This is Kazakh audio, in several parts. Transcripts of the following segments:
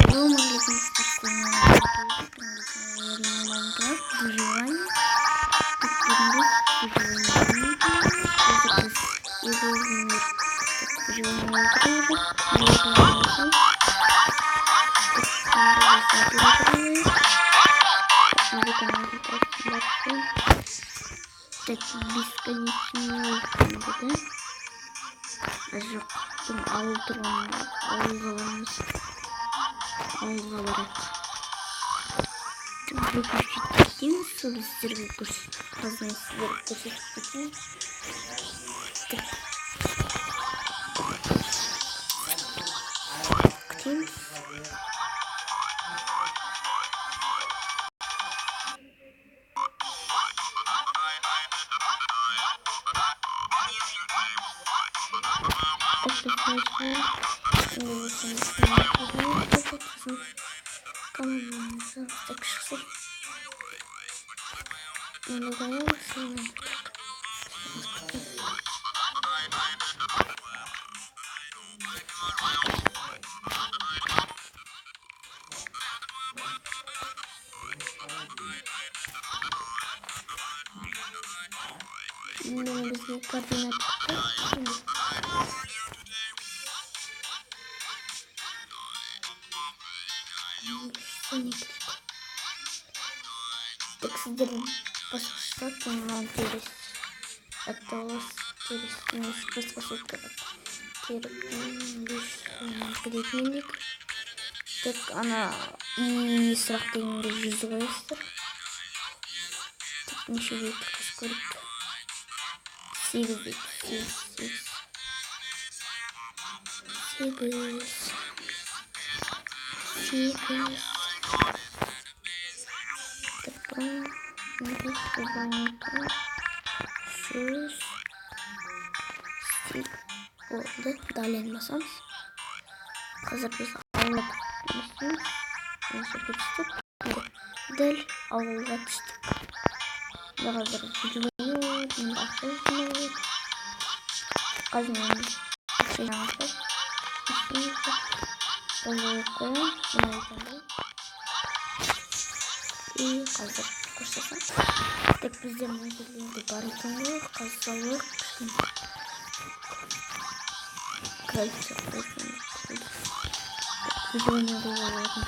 Hello, алейкум, Майнкрафт, выживание. Так, бесконечный да? Жоқ, бұл ауыл тұрған ауылға барамыз. Ауылға барайық. Выключить кетейін, сол сіздерге қазір сіздерге көрсетіп кетейін. Күтеміз. Так что так сіздердің басқаша мынау теріс аталас теріс емес басқаша керек так ана и сұрақ дегенге 100 қоясыздар. Так неше дейді қыз көріп 8 дейді 8 болды. Далее басамыз. Қазір біз ауылға түстік. Дәл ауылға түстік. Қазір жүгіріп так бізде мына жерлерде бар екен ғой қазсалық крайсы выживание болатын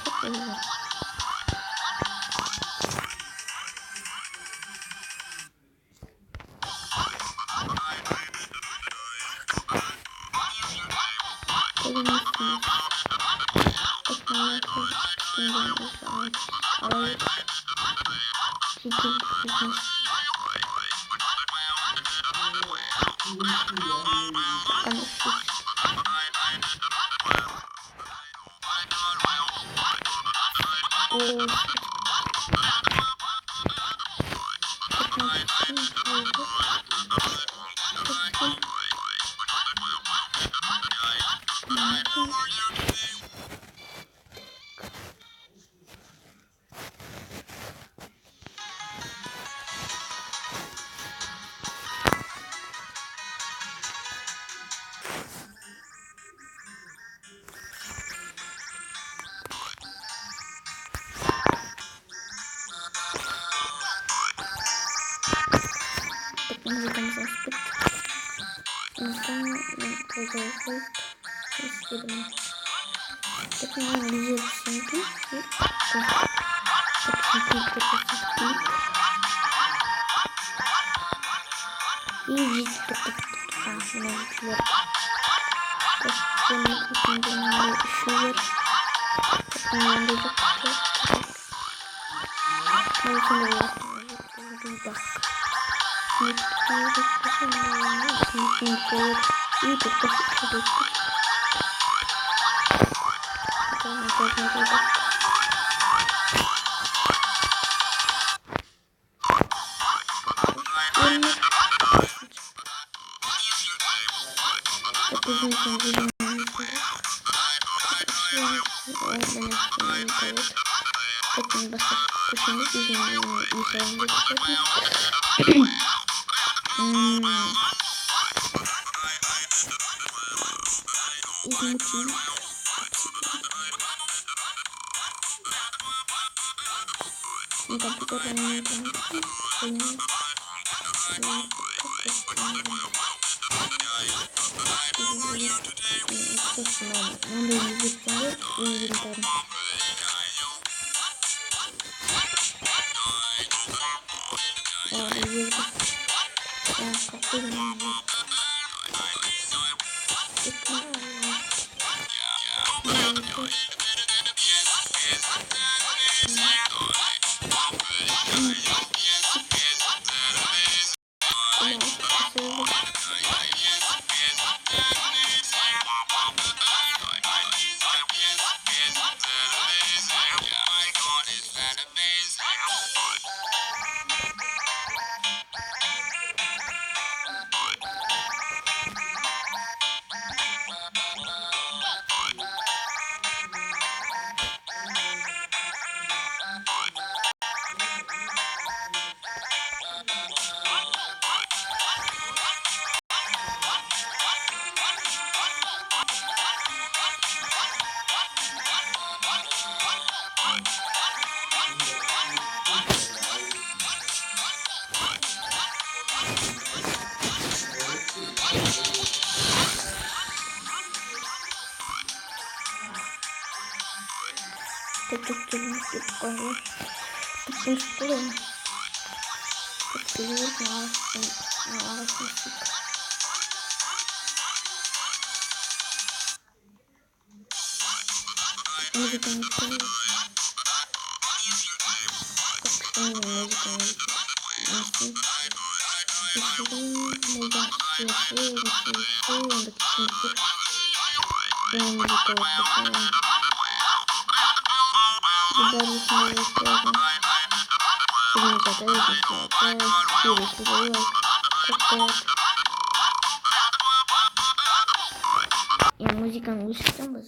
Музыканы өшірсеңіз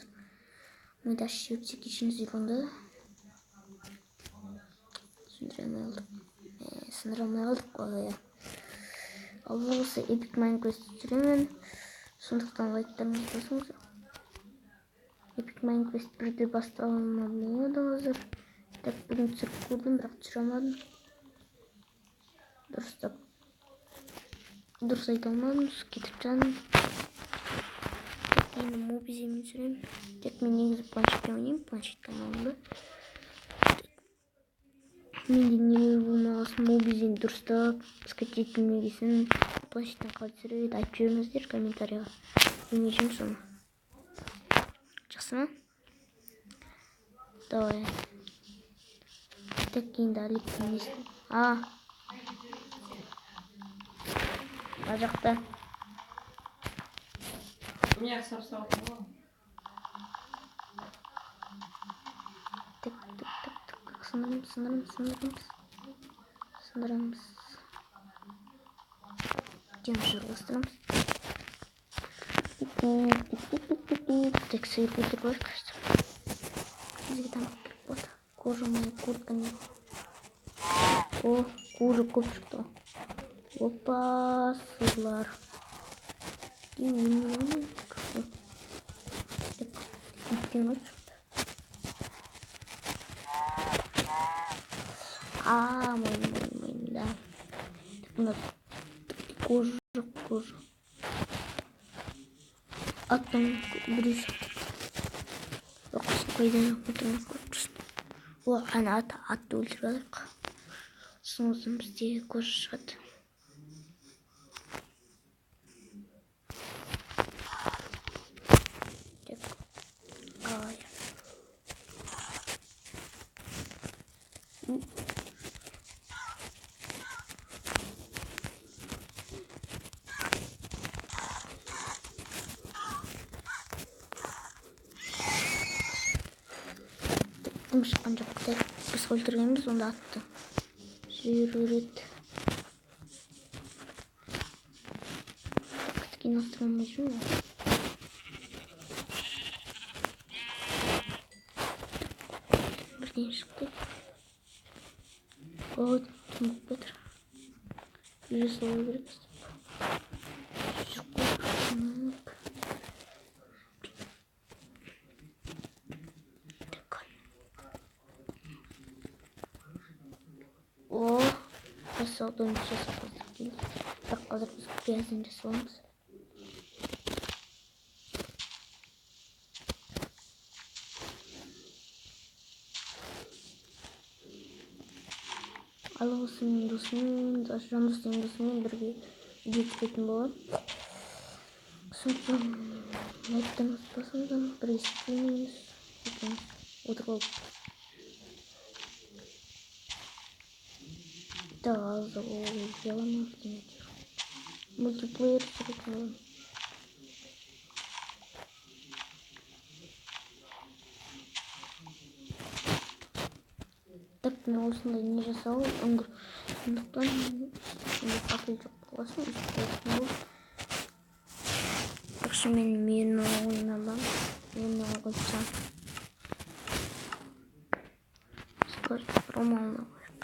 мы дальше өтсек ішіміз үйренді сындырамай қалдық қой. Ал бұл осы Epic Minecraft түсіремін, сондықтан лайктарыңызды басыңыздар. Epic Minecraft 1-де басталуына болады қазір. Так, бүгін түсіріп көрдім, бірақ түсіре алмадым. Дұрыс айта алмадым, кетіп жатырмын. Енді мобиземен түсіремін. Тек мен негізі планшетпен ойнаймын, планшеттен алынды. Менде не болмағасын мобизен дұрыстап скачать етілмегесін планшеттен қалай түсіреді айтып жіберіңіздер комментарийға. Білмеймін соны. Жақсы ма? Давай. Так енді Аликтің несін. Ар жақта. Меня сорсал. Так. Сындырамыз. Тем жерластырамыз. Так, сыр бутерброд, кажется. Бізге там бутерброд. Кожа моя куртка нет. О, кожа көп шықты. Опа, сырлар. Мой, да. Так, у нас кожа. Аттың біріз. Оқысын қойдан оқытын көріпсін. О, ана атты өлтіріп алайық. Соңыздан бізде кожа шығады. Шыққан жоқтай біз өлтіргенбіз, онда атты жүреді. Кеткен астырамай жүрмін. Бірден шықты. О, тұмық бетір. Үйі солай береміз. жасаудан жасамасақ дейміз. Бірақ қазір біз пияздан жасаймыз. Ал осы мен досыммен, Жандостың досыммен бірге видео түсіретін боламын. Сондықтан лайктан ұмытпасаңыздар, бірге істейміз. Отырып алып. Да, азы ол яламыз демек. Мультиплеер түсіретін боламын. Так, мен осындай не жасау үңгір. Сондықтан қапыл жоқ боласын, үстіп болып. Жақсы мен ойнамам. Мен қойсам. Скажи, романға қойып.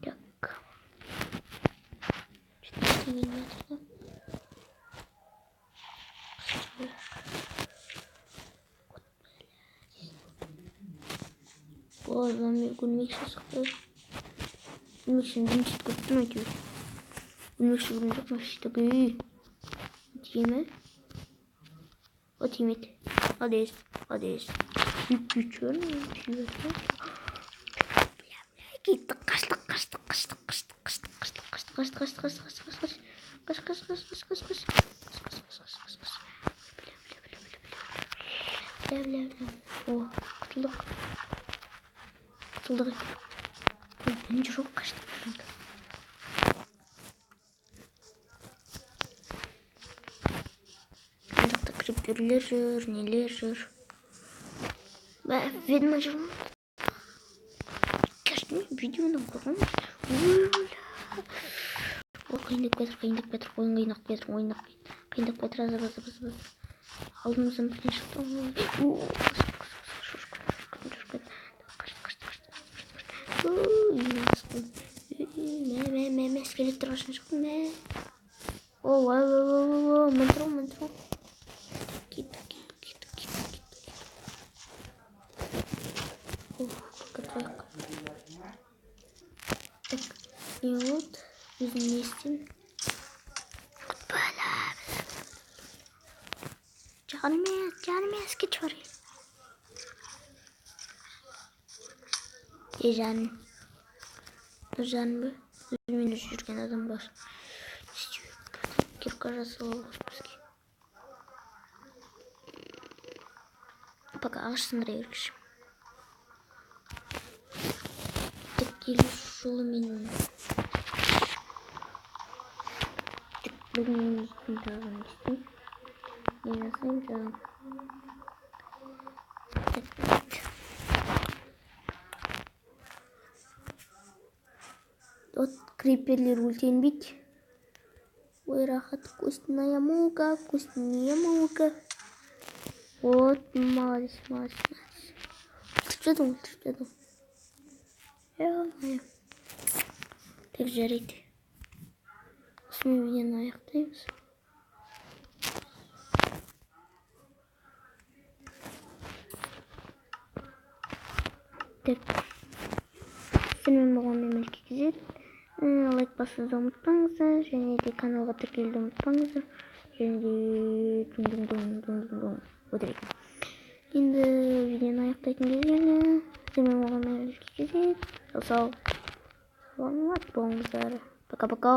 Так. Что-то не метрда. Ой, зомби гульмикші шықты. Гульмикші бірінші көптім әйтеуір. Гульмикші бірінші машты бүй. Тиме? О тимет. Адес. Үпкүчөн. Кетті, қаштық. О, құтылдық. Мен жоқ қаштық. Қандақта криперлер жүр, нелер жүр. Ведьма жүр ма? Каждый видеоны көргім. Ол қиындық бетір, азыр. Алдымыздан бірден шықты. Мә, скелеттер қашын шықты, мә. Мен тұру. Кет. Так, и вот, біздің нестен. Canım eski çorayım. Canım bu. Üzümünü düşürgen adam var. Kep karası olur. Bak ağaçsındıraya yürüyüşüm. Tek geliyor şolu benim. Tek bugün üstünü tarafını istedim. Yazayım canım. Вот криперлер ультенбит. Ой, рахат, вкусная мука. Вот, молодец. Что думал? Я-моё. Так жарит. С меня аяқтаймыз. Так. Сенімен болған мемлекет кезет. Лайк басуды ұмытпаңыздар. Және де каналға тіркелуді ұмытпаңыздар. Және де өтірек. Енді видеоны аяқтайтын кезеңі. Сенімен болған мемлекет кезет. Сау. Саламат болыңыздар. Пока-пока.